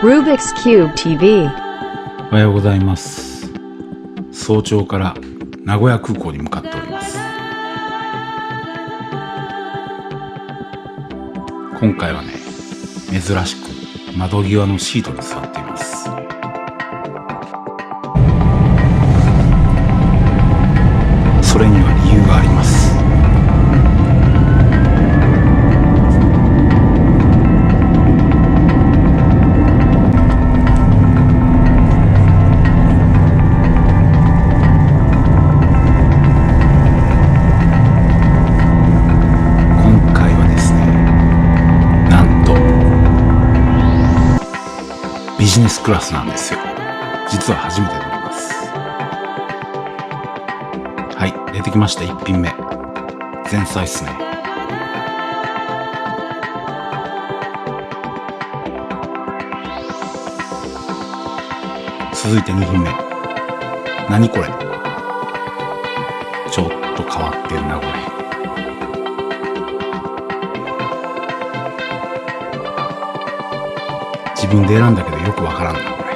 Rubik's Cube TV。 おはようございます。早朝から名古屋空港に向かっております。今回はね、珍しく窓際のシートに座っています。それには理由があります。ビジネスクラスなんですよ。実は初めて乗ります。はい、出てきました。1品目前菜っすね。続いて2品目。何これ、ちょっと変わってるなこれ。自分で選んだけどよくわからんなこれ。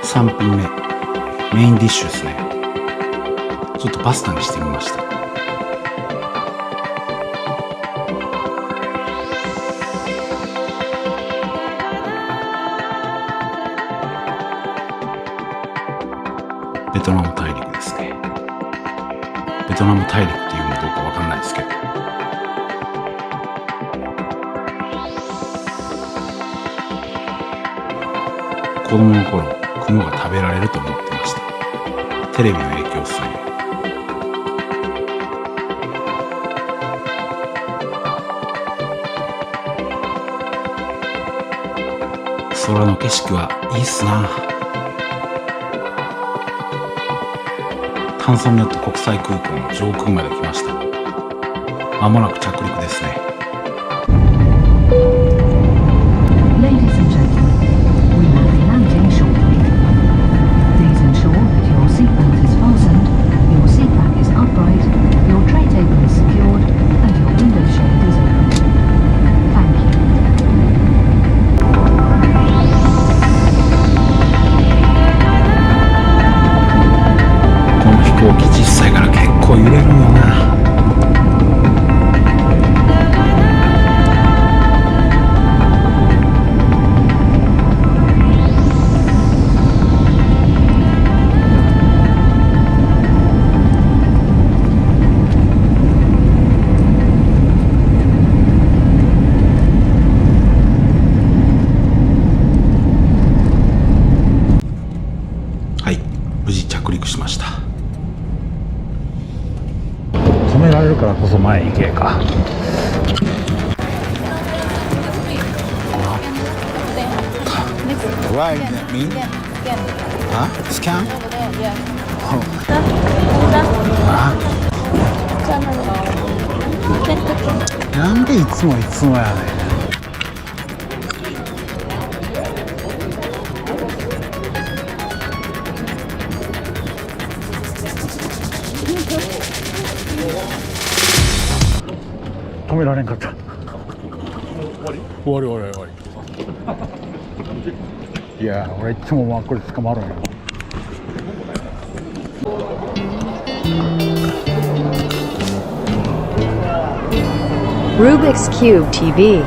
3品目メインディッシュですね。ちょっとパスタにしてみました。ベトナム大陸ですね。ベトナム大陸っていうのどうかわかんないですけど、子供の頃、雲が食べられると思ってました。テレビの影響っすね。空の景色はいいっすな。タンソンニョット国際空港の上空まで来ました。まもなく着陸ですね。小さいから結構揺れるよな。はい、無事着陸しました。止められるからこそ前行けか。Right, me? Huh? Scan? なんでいつもやねん。止められんかった。終わり。いや俺いつもこれ捕まるんよ。Rubik's Cube TV。